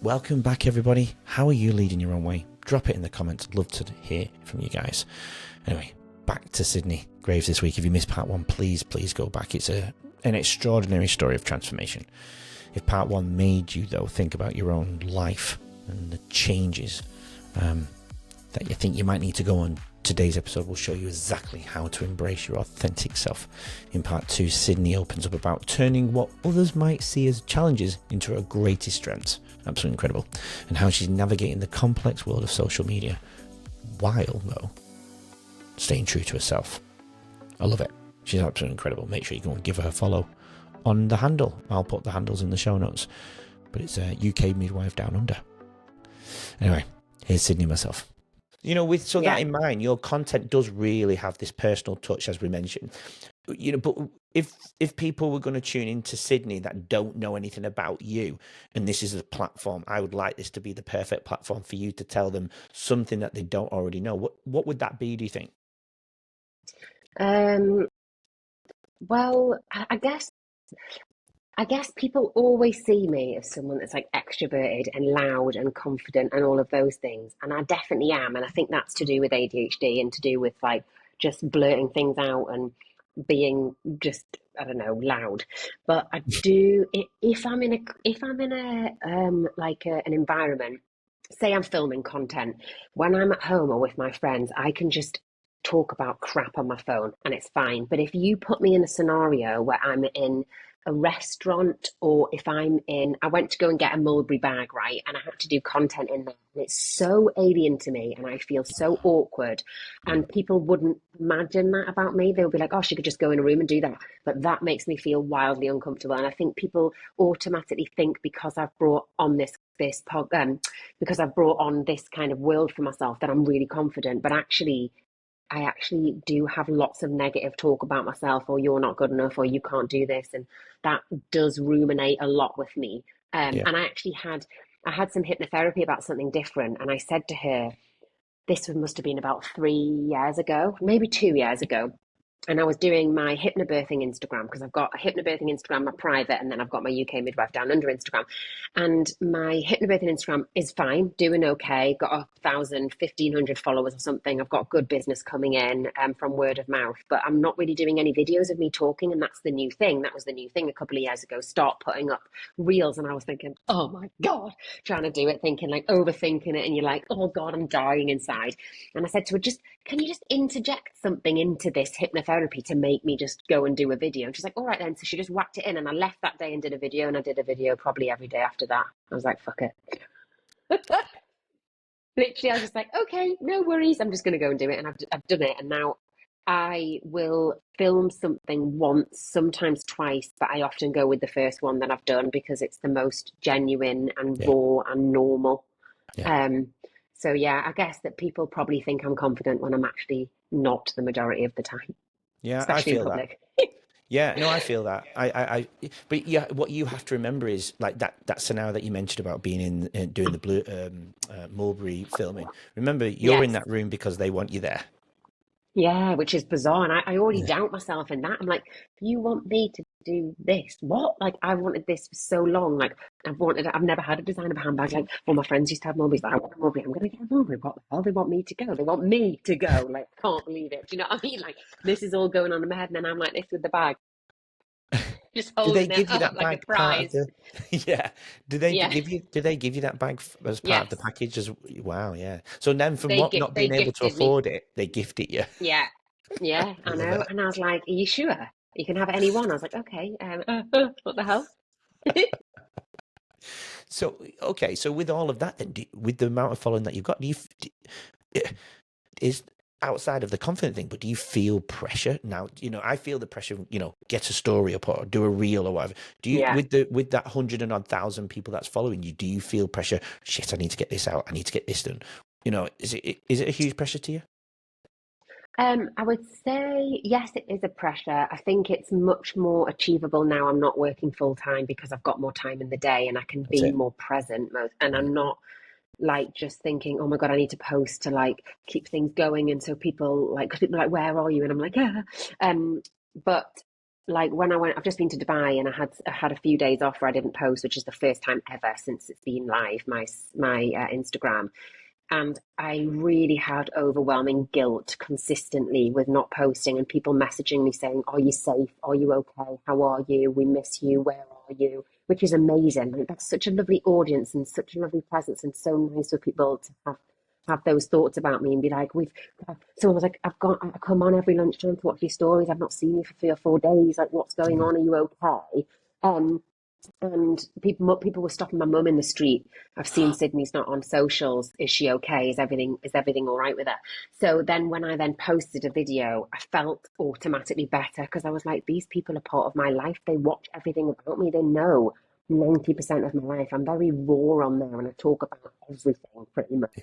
Welcome back, everybody. How are you leading your own way? Drop it in the comments. I'd love to hear from you guys. Anyway, back to Sydney Graves this week. If you missed part one, please go back. It's an extraordinary story of transformation. If part one made you, though, think about your own life and the changes that you think you might need to go on, today's episode will show you exactly how to embrace your authentic self. In part two, Sydney opens up about turning what others might see as challenges into her greatest strengths. Absolutely incredible. And how she's navigating the complex world of social media while, though, staying true to herself. I love it. She's absolutely incredible. Make sure you go and give her a follow on the handle. I'll put the handles in the show notes. But it's UK Midwife Down Under. Anyway, here's Sydney myself. You know, that in mind, your content does really have this personal touch, as we mentioned. You know, but if people were going to tune into Sydney that don't know anything about you, and this is a platform, I would like this to be the perfect platform for you to tell them something that they don't already know. What would that be, do you think? Well, I guess people always see me as someone that's like extroverted and loud and confident and all of those things. And I definitely am. And I think that's to do with ADHD and to do with like just blurting things out and being just, I don't know, loud. But I do, if I'm in an environment, say I'm filming content, when I'm at home or with my friends, I can just talk about crap on my phone and it's fine. But if you put me in a scenario where I'm in a restaurant, or if I went to go and get a mulberry bag, right? And I had to do content in there. And it's so alien to me and I feel so awkward. And people wouldn't imagine that about me. They would be like, oh, she could just go in a room and do that. But that makes me feel wildly uncomfortable. And I think people automatically think because I've brought on because I've brought on this kind of world for myself that I'm really confident. But I actually do have lots of negative talk about myself, or you're not good enough, or you can't do this. And that does ruminate a lot with me. And I had some hypnotherapy about something different. And I said to her, this must have been about 3 years ago, maybe 2 years ago. And I was doing my hypnobirthing Instagram, because I've got a hypnobirthing Instagram, my private, and then I've got my UK Midwife Down Under Instagram. And my hypnobirthing Instagram is fine, doing okay. Got 1,500 followers or something. I've got good business coming in from word of mouth, but I'm not really doing any videos of me talking. And that's the new thing. That was the new thing a couple of years ago. Start putting up reels. And I was thinking, oh my God, trying to do it, thinking like overthinking it. And you're like, oh God, I'm dying inside. And I said to her, can you just interject something into this hypnotherapy to make me just go and do a video? And she's like, all right then. So she just whacked it in, and I left that day and did a video, and I did a video probably every day after that. I was like, fuck it. Literally, I was just like, okay, no worries. I'm just going to go and do it. And I've done it. And now I will film something once, sometimes twice, but I often go with the first one that I've done because it's the most genuine and raw and normal. So yeah, I guess that people probably think I'm confident when I'm actually not the majority of the time. Yeah, Especially I feel in public. that. Yeah, no, I feel that. But yeah, what you have to remember is like that scenario that you mentioned about being in doing the Mulberry filming. Remember, you're in that room because they want you there. Yeah, which is bizarre. And I already doubt myself in that. I'm like, you want me to do this? What? Like, I wanted this for so long. Like, I've never had a design of a handbag. Like, all my friends used to have mulberries. Like, I want a mulberry. I'm going to get a mulberry. What the hell? They want me to go. They want me to go. Like, can't believe it. Do you know what I mean? Like, this is all going on in my head. And then I'm like this with the bag. Just Do they holding give it you up that like bag a prize. yeah? Do they Yeah. give you that bag as part of the Yes. package? Wow, yeah. So then, from not They being able to gifted me. afford it, they gift it you. Yeah. Yeah, I I love know. it. And I was like, are you sure? You can have any one. I was like, okay. What the hell? So okay, so with all of that, then, with the amount of following that you've got, is outside of the confident thing, but do you feel pressure now? You know, I feel the pressure. You know, get a story up or do a reel or whatever. Do you, Yeah. with that 100,000 people that's following you, do you feel pressure? Shit, I need to get this out. I need to get this done. You know, is it a huge pressure to you? I would say, yes, it is a pressure. I think it's much more achievable now. I'm not working full time because I've got more time in the day and I can That's be it. more present. And Yeah. I'm not like just thinking, oh my God, I need to post to like keep things going. And so people like, 'cause people are like, where are you? And I'm like, yeah. But like when I've just been to Dubai and I had a few days off where I didn't post, which is the first time ever since it's been live, my Instagram. And I really had overwhelming guilt consistently with not posting and people messaging me saying, "Are you safe? Are you okay? How are you? We miss you. Where are you?" Which is amazing. Like, that's such a lovely audience and such a lovely presence and so nice for people to have those thoughts about me and be like, we've someone was like, I come on every lunchtime to watch your stories. I've not seen you for 3 or 4 days. Like, what's going on? Are you okay? Um, and people were stopping my mum in the street. I've seen Sydney's not on socials. Is she okay? Is everything all right with her? So then when I then posted a video, I felt automatically better because I was like, these people are part of my life. They watch everything about me. They know 90% of my life. I'm very raw on there and I talk about everything pretty much.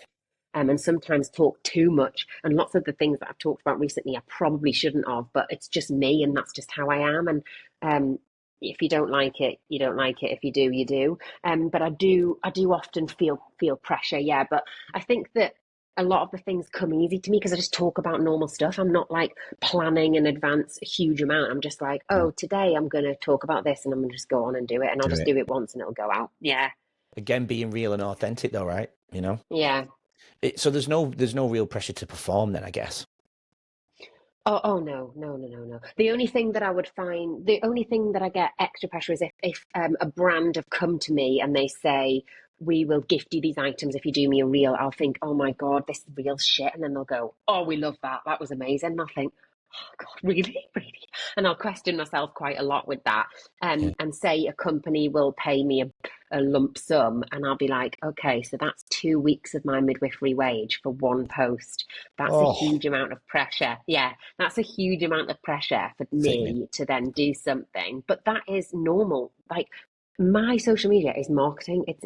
And sometimes talk too much. And lots of the things that I've talked about recently, I probably shouldn't have, but it's just me and that's just how I am. And if you don't like it, you don't like it. If you do, you do. But I do often feel pressure. Yeah. But I think that a lot of the things come easy to me because I just talk about normal stuff. I'm not like planning in advance a huge amount. I'm just like, oh, today I'm going to talk about this and I'm going to just go on and do it. And I'll Do just it. do it once and it'll go out. Yeah. Again, being real and authentic though, right? You know? Yeah. So there's no real pressure to perform then, I guess. Oh no, no, no, no, no. The only thing that I get extra pressure is if a brand have come to me and they say, we will gift you these items if you do me a reel. I'll think, oh my God, this is real shit. And then they'll go, oh, we love that. That was amazing. And I'll think, oh God, really? Really? And I'll question myself quite a lot with that. Yeah. And say a company will pay me a lump sum, and I'll be like, okay, so that's 2 weeks of my midwifery wage for one post. That's a Oh, huge amount of pressure. Yeah, that's a huge amount of pressure for sickening. me to then do something. But that is normal. Like, my social media is marketing. It's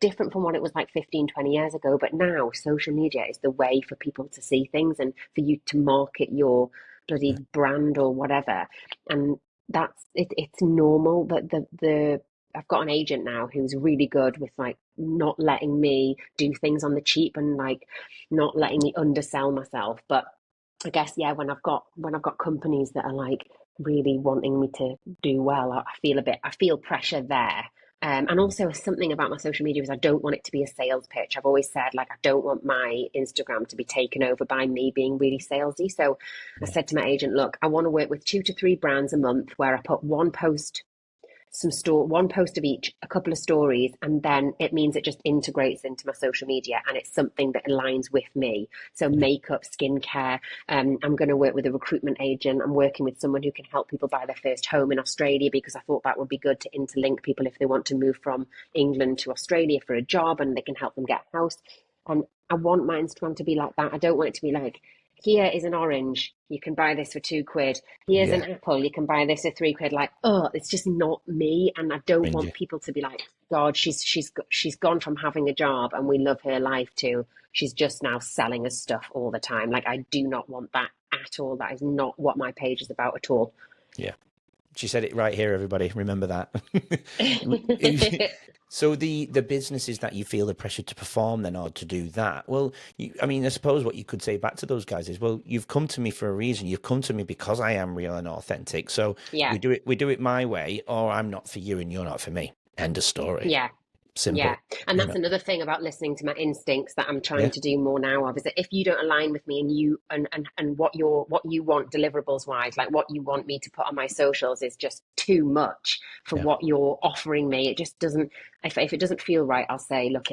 different from what it was like 15, 20 years ago. But now social media is the way for people to see things and for you to market your bloody brand or whatever. And that's it. It's normal. But the I've got an agent now who's really good with like not letting me do things on the cheap and like not letting me undersell myself. But I guess yeah, when I've got companies that are like really wanting me to do well, I feel pressure there. And also something about my social media is I don't want it to be a sales pitch. I've always said like I don't want my Instagram to be taken over by me being really salesy. So I Yeah. said to my agent, look, I want to work with 2 to 3 brands a month where I put one post of each, a couple of stories, and then it means it just integrates into my social media and it's something that aligns with me. So Yeah. makeup, skincare. I'm going to work with a recruitment agent. I'm working with someone who can help people buy their first home in Australia because I thought that would be good to interlink people if they want to move from England to Australia for a job and they can help them get a house. And I want my Instagram to be like that. I don't want it to be like, here is an orange. You can buy this for £2. Here's an Yeah. apple. You can buy this for £3. Like, oh, it's just not me. And I don't want Cringy. people to be like, God, she's gone from having a job and we love her life to she's just now selling us stuff all the time. Like, I do not want that at all. That is not what my page is about at all. Yeah. She said it right here, everybody. Remember that. So the businesses that you feel the pressure to perform then or to do that, well, I mean, I suppose what you could say back to those guys is, well, you've come to me for a reason. You've come to me because I am real and authentic. So Yeah, we do it my way, or I'm not for you and you're not for me. End of story. yeah. Yeah. Simple. And You that's know. another thing about listening to my instincts that I'm trying Yeah. to do more now of is that if you don't align with me and what you want deliverables wise, like what you want me to put on my socials is just too much for Yeah. what you're offering me. It just doesn't if it doesn't feel right, I'll say, look,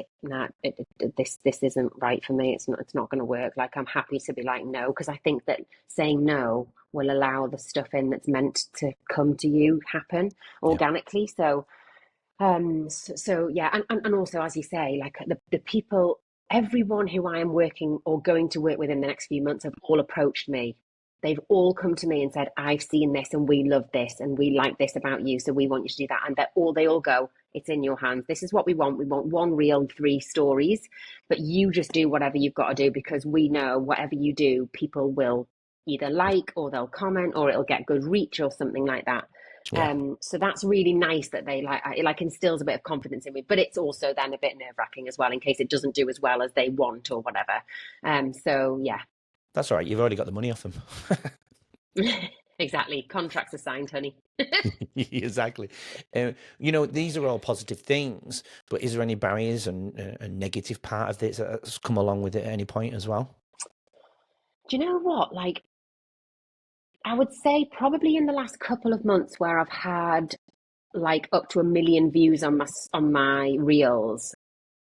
this isn't right for me. It's not going to work. Like I'm happy to be like no, because I think that saying no will allow the stuff in that's meant to come to you happen Yeah. organically. So yeah, and also as you say, like the people, everyone who I am working or going to work with in the next few months have all approached me. They've all come to me and said, I've seen this and we love this and we like this about you, so we want you to do that. And they all go, it's in your hands. This is what we want. We want one reel, 3 stories, but you just do whatever you've got to do because we know whatever you do, people will either like or they'll comment or it'll get good reach or something like that. Yeah. So that's really nice that they it like instills a bit of confidence in me, but it's also then a bit nerve wracking as well in case it doesn't do as well as they want or whatever. So yeah. That's all right. You've already got the money off them. exactly. Contracts are signed, honey. Exactly. These are all positive things, but is there any barriers and a negative part of this that's come along with it at any point as well? Do you know what? Like, I would say probably in the last couple of months where I've had like up to 1 million views on my reels,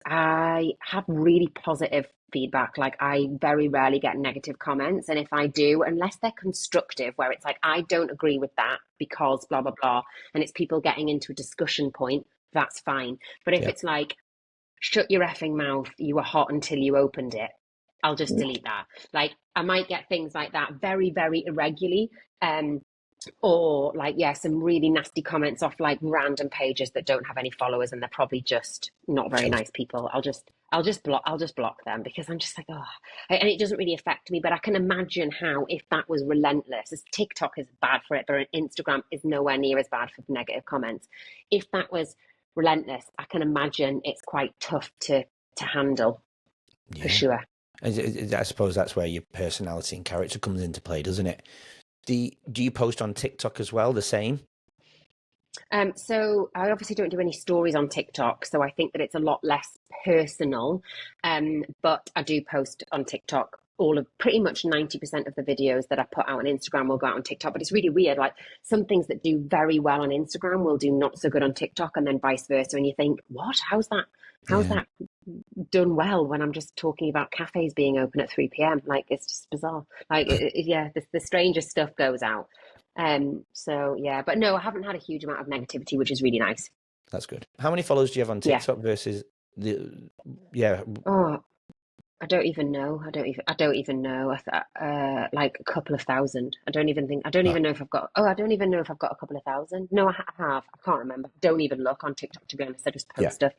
I have really positive feedback. Like, I very rarely get negative comments. And if I do, unless they're constructive, where it's like, I don't agree with that because blah, blah, blah, and it's people getting into a discussion point, that's fine. But if Yeah. it's like, shut your effing mouth, you were hot until you opened it, I'll just delete that. Like, I might get things like that very, very irregularly. Um, or like, yeah, some really nasty comments off like random pages that don't have any followers and they're probably just not very nice people. I'll just block them because I'm just like, oh, and it doesn't really affect me. But I can imagine how if that was relentless, as TikTok is bad for it, but Instagram is nowhere near as bad for negative comments. If that was relentless, I can imagine it's quite tough to handle for Yeah. sure. I suppose that's where your personality and character comes into play, doesn't it? Do you post on TikTok as well, the same? So I obviously don't do any stories on TikTok, so I think that it's a lot less personal. But I do post on TikTok. All of pretty much 90% of the videos that I put out on Instagram will go out on TikTok. But it's really weird. Like, some things that do very well on Instagram will do not so good on TikTok, and then vice versa. And you think, what? How's that? How's Yeah. that done well when I'm just talking about cafes being open at 3 p.m.? Like, it's just bizarre. Like, yeah, the strangest stuff goes out. So yeah, but no, I haven't had a huge amount of negativity, which is really nice. That's good. How many followers do you have on Yeah. TikTok versus the? Yeah. Oh, I don't even know. I don't even know. Like a couple of thousand. I don't Oh, even know if I've got, oh, I don't even know if I've got a couple of thousand. No, I have. I can't remember. Don't even look on TikTok, to be honest. I just yeah. post stuff.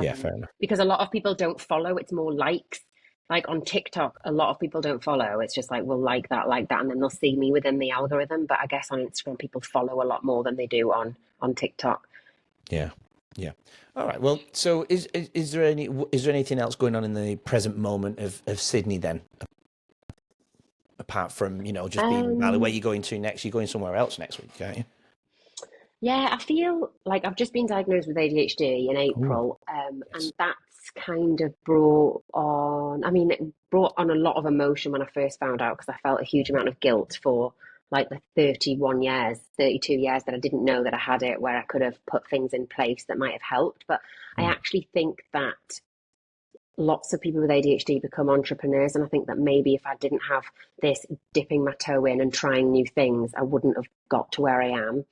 Yeah. Fair enough. Because a lot of people don't follow. It's more likes. Like on TikTok, a lot of people don't follow. It's just like, well, like that, and then they'll see me within the algorithm. But I guess on Instagram, people follow a lot more than they do on TikTok. Yeah. Yeah. All right. Well, so is there anything else going on in the present moment of Sydney then, apart from just being in Bali? Where are Um, you going to next? You're going somewhere else next week, aren't you? Yeah, I feel like I've just been diagnosed with ADHD in Oh, April, yes. and that's kind of brought on, I mean, it brought on a lot of emotion when I first found out because I felt a huge amount of guilt for like the 31 years, 32 years that I didn't know that I had it, where I could have put things in place that might have helped. But I Mm, actually think that lots of people with ADHD become entrepreneurs, and I think that maybe if I didn't have this dipping my toe in and trying new things, I wouldn't have got to where I am.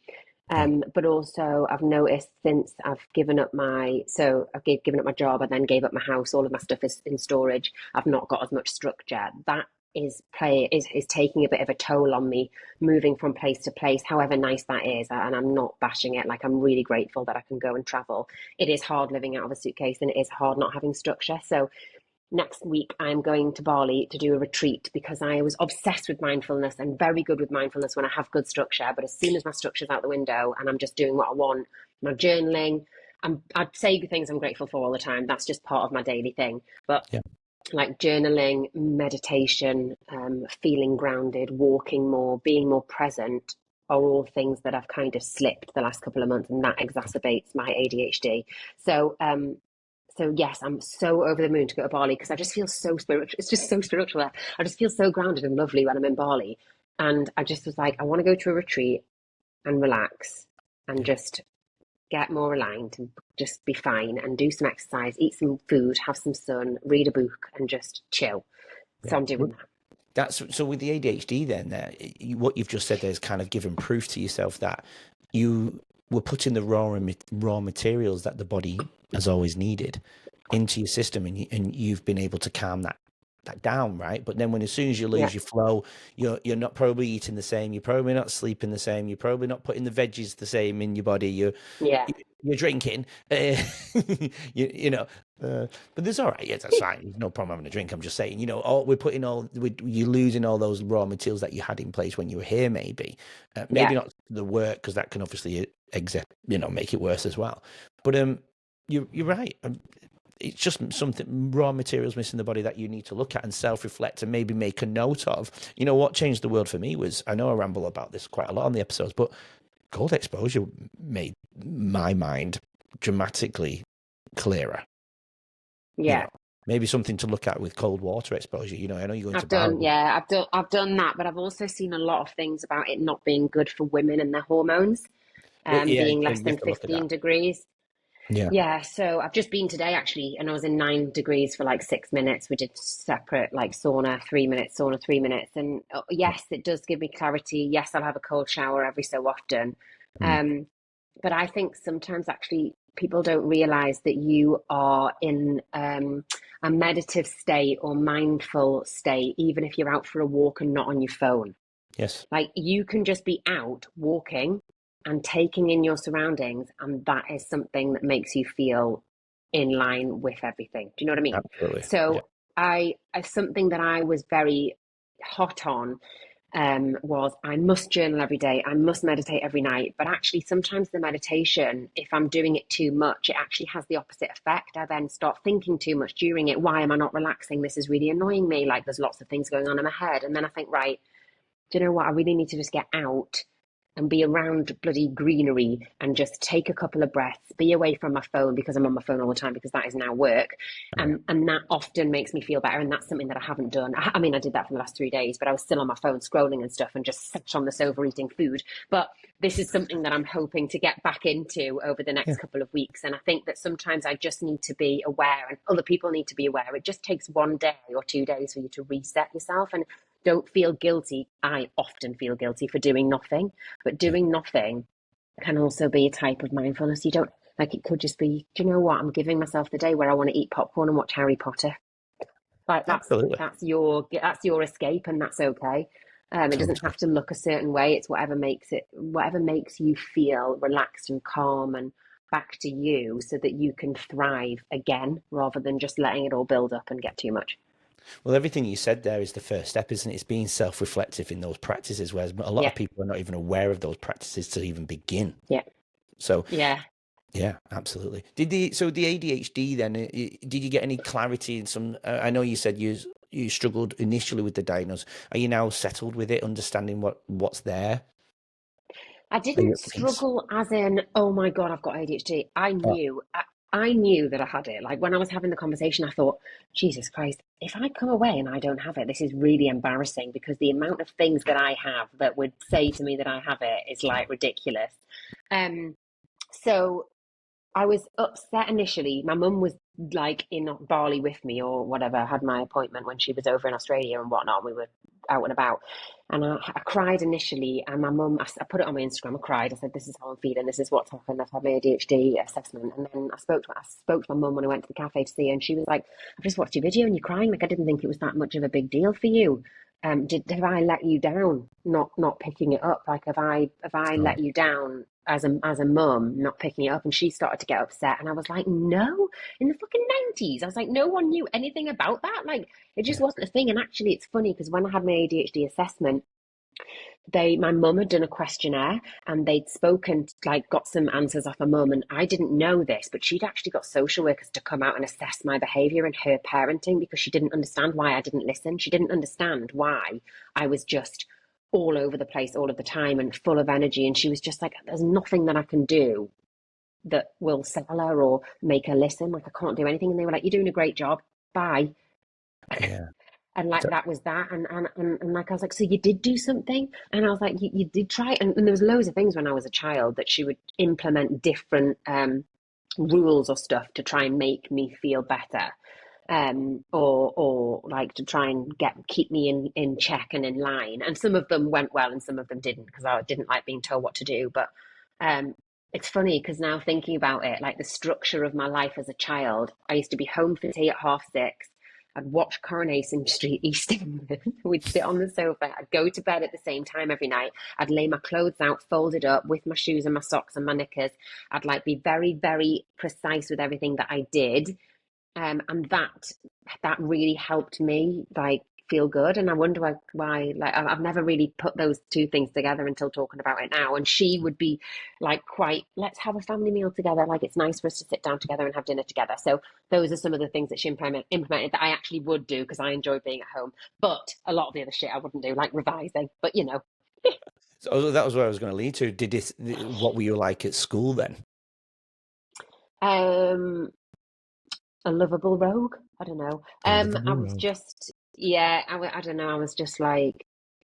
yeah. But also, I've noticed since I've given up given up my job, I then gave up my house. All of my stuff is in storage. I've not got as much structure. That is taking a bit of a toll on me, moving from place to place. However nice that is, and I'm not bashing it. Like, I'm really grateful that I can go and travel. It is hard living out of a suitcase, and it is hard not having structure. So next week I'm going to Bali to do a retreat because I was obsessed with mindfulness and very good with mindfulness when I have good structure. But as soon as my structure's out the window and I'm just doing what I want, my journaling, I'd say things I'm grateful for all the time. That's just part of my daily thing. But Yeah. like journaling, meditation, feeling grounded, walking more, being more present are all things that I've kind of slipped the last couple of months, and that exacerbates my ADHD. So, so yes, I'm so over the moon to go to Bali because I just feel so spiritual. It's just so spiritual there. I just feel so grounded and lovely when I'm in Bali. And I just was like, I want to go to a retreat and relax and Yeah. just get more aligned and just be fine and do some exercise, eat some food, have some sun, read a book, and just chill. So Yeah. I'm doing that. That's so with the ADHD then there, what you've just said there is kind of given proof to yourself that you were putting the raw materials that the body has always needed into your system, and you've been able to calm that down, right? But then when as soon as you Yeah, lose your flow, you're not probably eating the same, you're probably not sleeping the same, you're probably not putting the veggies the same in your body, yeah, you're drinking, you know, but there's all right. Yeah, that's fine. There's no problem having a drink. I'm just saying, you're losing all those raw materials that you had in place when you were here. Maybe yeah. not the work because that can obviously make it worse as well. But you're right. it's just something, raw materials missing the body that you need to look at and self-reflect and maybe make a note of. You know, what changed the world for me was, I know I ramble about this quite a lot on the episodes, but cold exposure made my mind dramatically clearer. You Yeah. know, maybe something to look at with cold water exposure. You know, I know you're going to I've done that, but I've also seen a lot of things about it not being good for women and their hormones, Well, yeah, being less you than have to look at that. 15 degrees. Yeah. Yeah, so I've just been today actually, and I was in 9 degrees for like 6 minutes. We did separate like sauna, 3 minutes, sauna, 3 minutes. And yes, it does give me clarity. Yes, I'll have a cold shower every so often. Mm. But I think sometimes actually people don't realize that you are in a meditative state or mindful state, even if you're out for a walk and not on your phone. Yes. Like you can just be out walking and taking in your surroundings, and that is something that makes you feel in line with everything. Do you know what I mean? Absolutely. Yeah. So I something that I was very hot on was I must journal every day, I must meditate every night. But actually, sometimes the meditation, if I'm doing it too much, it actually has the opposite effect. I then start thinking too much during it. Why am I not relaxing? This is really annoying me. Like there's lots of things going on in my head. And then I think, right, do you know what? I really need to just get out and be around bloody greenery and just take a couple of breaths, be away from my phone because I'm on my phone all the time because that is now work. Yeah. And that often makes me feel better. And that's something that I haven't done. I mean, I did that for the last 3 days, but I was still on my phone scrolling and stuff and just sat on the sofa eating food. But this is something that I'm hoping to get back into over the next Yeah. couple of weeks. And I think that sometimes I just need to be aware and other people need to be aware. It just takes 1 day or 2 days for you to reset yourself. And don't feel guilty. I often feel guilty for doing nothing, but Yeah. doing nothing can also be a type of mindfulness. You don't like it could just be, do you know what? I'm giving myself the day where I want to eat popcorn and watch Harry Potter. Like Absolutely. that's your escape, and that's okay. It doesn't Totally. have to look a certain way. It's whatever makes you feel relaxed and calm and back to you, so that you can thrive again, rather than just letting it all build up and get too much. Well, everything you said there is the first step, isn't it? It's being self-reflective in those practices, whereas a lot Yeah, of people are not even aware of those practices to even begin. yeah, So, yeah. yeah, absolutely. The ADHD then, did you get any clarity in some, I know you said you struggled initially with the diagnosis. Are you now settled with it, understanding what's there? I Are you didn't at peace? struggle as in, oh my God, I've got ADHD. I knew that I had it. Like when I was having the conversation, I thought, Jesus Christ, if I come away and I don't have it, this is really embarrassing, because the amount of things that I have that would say to me that I have it is like ridiculous. Um, so I was upset initially. My mum was like in Bali with me or whatever. I had my appointment when she was over in Australia and whatnot. We were out and about. And I cried initially. And my mum, I put it on my Instagram. I cried. I said, "This is how I'm feeling. This is what's happened. I've had my ADHD assessment." And then I spoke to my mum when I went to the cafe to see her. And she was like, "I've just watched your video and you're crying. Like, I didn't think it was that much of a big deal for you. Have I let you down not picking it up? Like, have I Oh, let you down as a mum not picking it up?" And she started to get upset, and I was like, "No, in the fucking 90s, I was like, no one knew anything about that. Like, it just yeah. wasn't a thing." And actually, it's funny because when I had my ADHD assessment, my mum had done a questionnaire and they'd spoken, like, got some answers off my mum. And I didn't know this, but she'd actually got social workers to come out and assess my behavior and her parenting, because she didn't understand why I didn't listen. She didn't understand why I was just all over the place all of the time and full of energy. And she was just like, "There's nothing that I can do that will sell her or make her listen. Like, I can't do anything." And they were like, "You're doing a great job. Bye." Yeah. And like So- that was that. And like I was like, "So you did do something?" And I was like, you did try." And there was loads of things when I was a child that she would implement different rules or stuff to try and make me feel better. Or like to try and keep me in check and in line. And some of them went well and some of them didn't, because I didn't like being told what to do. But um it's funny because now thinking about it, like the structure of my life as a child, I used to be home for tea at 6:30. I'd watch Coronation Street East England. We'd sit on the sofa. I'd go to bed at the same time every night. I'd lay my clothes out folded up with my shoes and my socks and my knickers. I'd like be very, very precise with everything that I did. And that really helped me like feel good. And I wonder why like I've never really put those two things together until talking about it now. And she would be like, quite, let's have a family meal together. Like, it's nice for us to sit down together and have dinner together. So those are some of the things that she implemented that I actually would do because I enjoy being at home. But a lot of the other shit I wouldn't do, like revising. But you know, So that was where I was going to lead to. What were you like at school then? um, a lovable rogue. I don't know. A I lovable was rogue. just, yeah, I don't know. I was just like,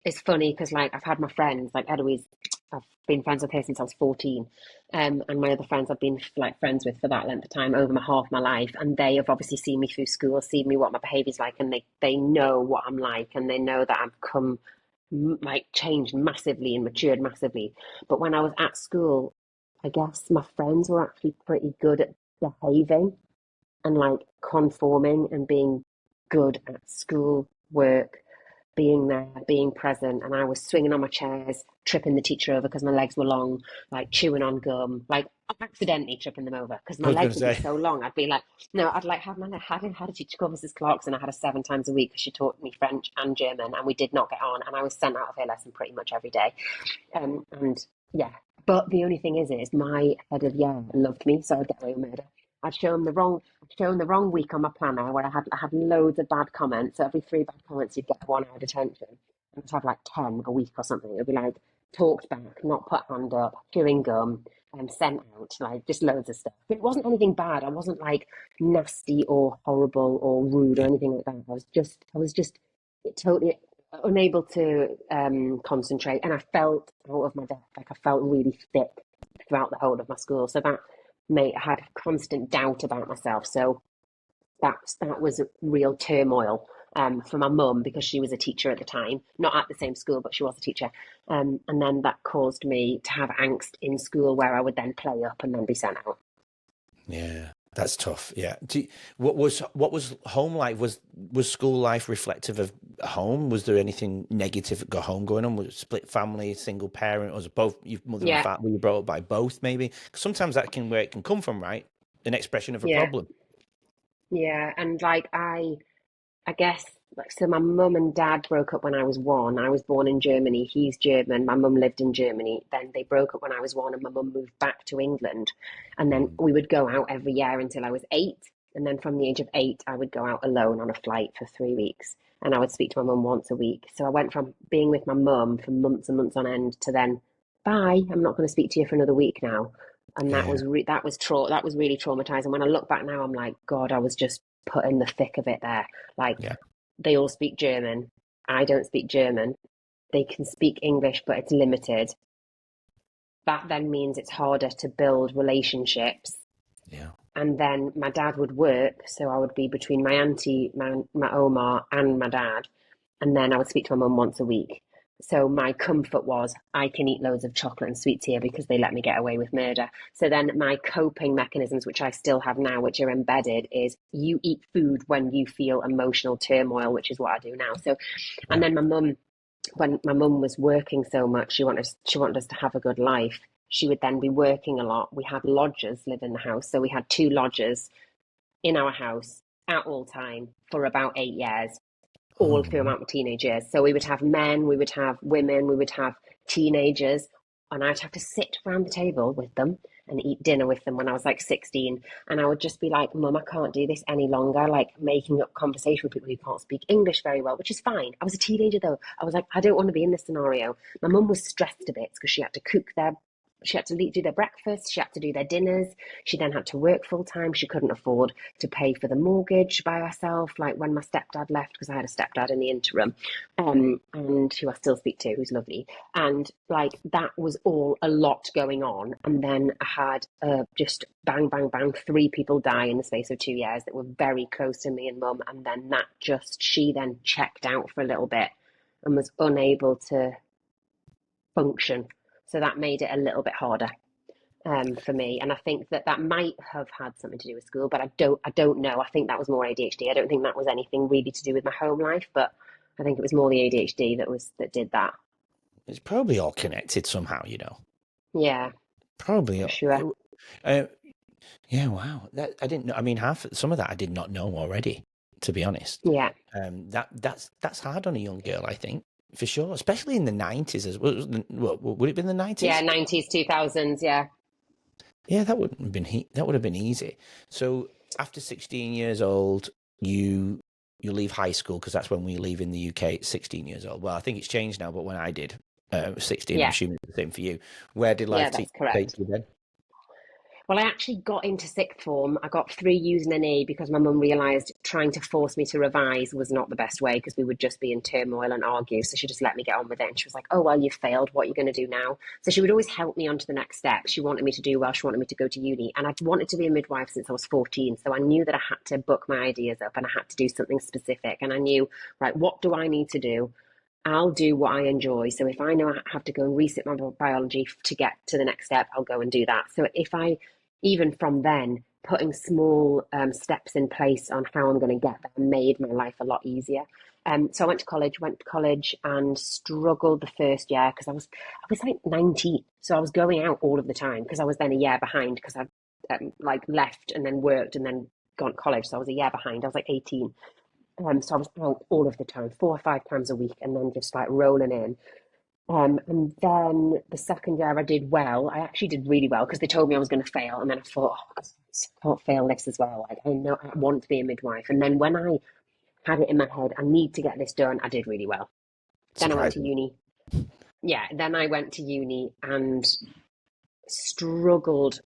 it's funny because like I've had my friends, like Eloise, I've been friends with her since I was 14. And my other friends I've been like friends with for that length of time over my half my life. And they have obviously seen me through school, seen me what my behaviour's like, and they know what I'm like, and they know that I've come like changed massively and matured massively. But when I was at school, I guess my friends were actually pretty good at behaving and like conforming and being good at school work, being there, being present. And I was swinging on my chairs, tripping the teacher over because my legs were long, like chewing on gum, like accidentally tripping them over because I my was going legs to would be say, so long. I'd be like, no, I'd like have my had a teacher called Mrs. Clarkson. I had her 7 times a week because she taught me French and German, and we did not get on. And I was sent out of her lesson pretty much every day. And yeah, but the only thing is my head of year loved me, so I'd get away with murder. I'd shown the wrong week on my planner where I had loads of bad comments. So every three bad comments, you'd get a 1 hour detention. And I'd have like 10 a week or something. It'd be like talked back, not put hand up, chewing gum, and sent out, like just loads of stuff. But it wasn't anything bad. I wasn't like nasty or horrible or rude or yeah, anything like that. I was just totally unable to concentrate, and I felt out of my depth. Like I felt really thick throughout the whole of my school. So that made I had constant doubt about myself. So that was a real turmoil for my mum because she was a teacher at the time, not at the same school, but she was a teacher. And then that caused me to have angst in school where I would then play up and then be sent out. yeah, that's tough. Yeah. What was home like? Was school life reflective of home? Was there anything negative at home going on? Was it split family, single parent, was it both your mother and Yeah, father? Were you brought up by both? Maybe 'cause sometimes that can where it can come from, right? An expression of a yeah, problem. yeah. And like I guess like so my mum and dad broke up when I was one. I was born in Germany. He's German. My mum lived in Germany. Then they broke up when I was one and my mum moved back to England. And then Mm. we would go out every year until I was 8. And then from the age of 8, I would go out alone on a flight for 3 weeks. And I would speak to my mum once a week. So I went from being with my mum for months and months on end to then, bye, I'm not going to speak to you for another week now. And Yeah, that was really traumatizing. When I look back now, I'm like, God, I was just put in the thick of it there. Like yeah, they all speak German. I don't speak German. They can speak English, but it's limited. That then means it's harder to build relationships. yeah. And then my dad would work, so I would be between my auntie, my Omar, and my dad. And then I would speak to my mum once a week. So my comfort was I can eat loads of chocolate and sweets here because they let me get away with murder. So then my coping mechanisms, which I still have now, which are embedded, is you eat food when you feel emotional turmoil, which is what I do now. So, and Yeah. then my mum, when my mum was working so much, she wanted us to have a good life. She would then be working a lot. We had lodgers live in the house, so we had two lodgers in our house at all time for about 8 years, all Oh, throughout my teenage years. So we would have men, we would have women, we would have teenagers, and I'd have to sit around the table with them and eat dinner with them when I was like 16. And I would just be like, Mum, I can't do this any longer, like making up conversation with people who can't speak English very well, which is fine. I was a teenager though. I was like, I don't want to be in this scenario. My mum was stressed a bit because she had to do their breakfast, she had to do their dinners, she then had to work full time. She couldn't afford to pay for the mortgage by herself, like when my stepdad left, because I had a stepdad in the interim, and who I still speak to, who's lovely. And like that was all a lot going on. And then I had just bang, bang, bang, 3 people die in the space of 2 years that were very close to me and mum. And then she then checked out for a little bit and was unable to function. So that made it a little bit harder for me. And I think that might have had something to do with school, but I don't know. I think that was more ADHD. I don't think that was anything really to do with my home life, but I think it was more the ADHD that did that. it's probably all connected somehow, you know. Yeah, Probably. for sure. Uh, yeah. Wow. That I didn't know. I mean, some of that I did not know already. to be honest. Yeah. That's hard on a young girl, I think, for sure, especially in the 90s as well. Would it have been the 90s? Yeah, 90s, 2000s, yeah. Yeah, that wouldn't have been that would have been easy. So after 16 years old, you leave high school, because that's when we leave in the UK at 16 years old. Well, I think it's changed now, but when I did, 16, I'm Yeah, assuming it's the same for you. Where did yeah, life that's take correct. you then? Well, I actually got into sixth form. I got 3 U's and an E because my mum realised trying to force me to revise was not the best way because we would just be in turmoil and argue. So she just let me get on with it. And she was like, oh, well, you failed. What are you going to do now? So she would always help me on to the next step. She wanted me to do well. She wanted me to go to uni. And I'd wanted to be a midwife since I was 14. So I knew that I had to book my ideas up and I had to do something specific. And I knew, right, what do I need to do? I'll do what I enjoy. So if I know I have to go and reset my biology to get to the next step, I'll go and do that. So if I, even from then, putting small steps in place on how I'm going to get there made my life a lot easier. So I went to college and struggled the first year because I was like 19. So I was going out all of the time because I was then a year behind because I like left and then worked and then gone to college. So I was a year behind. I was like 18. So I was out all of the time, 4 or 5 times a week, and then just like rolling in. And then the second year I did well. I actually did really well because they told me I was going to fail. And then I thought, oh, I can't fail this as well. Like, I know I want to be a midwife. And then when I had it in my head, I need to get this done, I did really well. Then I went to Surprising. uni. Yeah, then I went to uni and struggled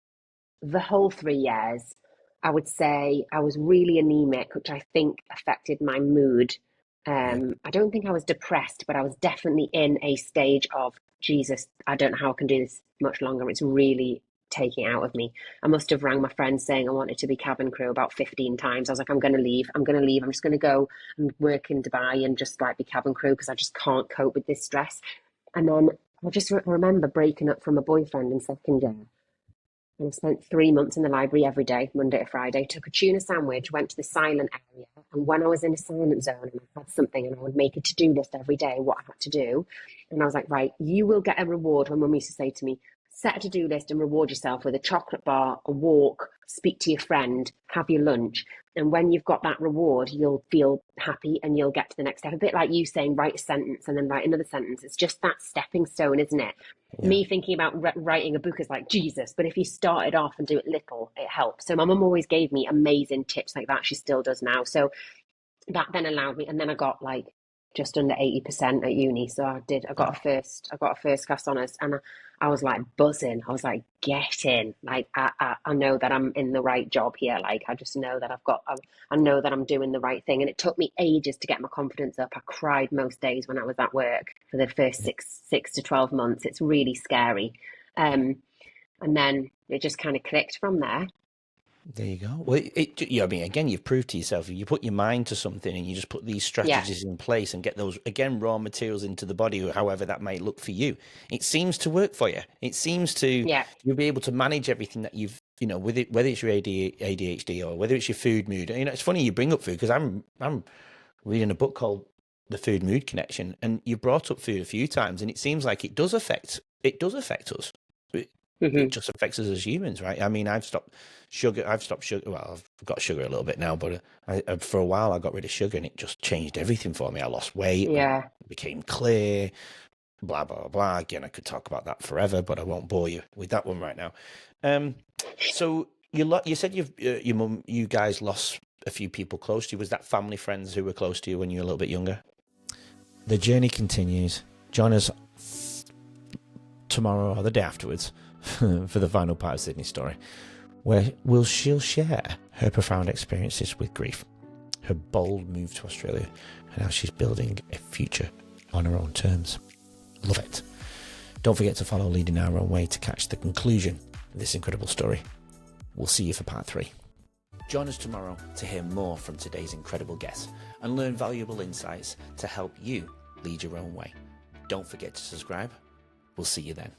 the whole 3 years. I would say I was really anemic, which I think affected my mood. Yeah. I don't think I was depressed, but I was definitely in a stage of Jesus, I don't know how I can do this much longer. It's really taking it out of me. I must have rang my friends saying I wanted to be cabin crew about 15 times. I was like, I'm going to leave. I'm going to leave. I'm just going to go and work in Dubai and just like be cabin crew because I just can't cope with this stress. And then I just remember breaking up from a boyfriend in second year. And I spent 3 months in the library every day, Monday to Friday, took a tuna sandwich, went to the silent area. And when I was in a silent zone and I had something and I would make a to-do list every day, what I had to do. And I was like, right, you will get a reward. My mum used to say to me, set a to-do list and reward yourself with a chocolate bar, a walk, speak to your friend, have your lunch. And when you've got that reward, you'll feel happy and you'll get to the next step. A bit like you saying, write a sentence and then write another sentence. It's just that stepping stone, isn't it? Yeah. Me thinking about writing a book is like Jesus, but if you start it off and do it little, it helps. So my mum always gave me amazing tips like that. She still does now. So that then allowed me, and then I got like just under 80% at uni. So I got a first class honours, and I was like buzzing. I was like, get in. Like I know that I'm in the right job here. Like I just know that I know that I'm doing the right thing. And it took me ages to get my confidence up. I cried most days when I was at work for the first six to 12 months. It's really scary. And then it just kind of clicked from there. There you go. Well, I mean, again, you've proved to yourself, if you put your mind to something and you just put these Yeah. strategies in place and get those, again, raw materials into the body, however that might look for you, it seems to work for you. It seems to, Yeah. you'll be able to manage everything that you've, with it, whether it's your ADHD or whether it's your food mood. It's funny you bring up food because I'm reading a book called The Food Mood Connection, and you brought up food a few times, and it seems like it does affect us. It just affects us as humans, right? I mean, I've stopped sugar. Well, I've got sugar a little bit now, but for a while I got rid of sugar, and it just changed everything for me. I lost weight, Yeah. became clear, blah blah blah. Again, I could talk about that forever, but I won't bore you with that one right now. So you said you guys lost a few people close to you. Was that family, friends who were close to you when you were a little bit younger? The journey continues. Join us tomorrow or the day afterwards for the final part of Sydney's story, where she'll share her profound experiences with grief, her bold move to Australia, and how she's building a future on her own terms. Love it. Don't forget to follow Leading Our Own Way to catch the conclusion of this incredible story. We'll see you for part 3. Join us tomorrow to hear more from today's incredible guests and learn valuable insights to help you lead your own way. Don't forget to subscribe. We'll see you then.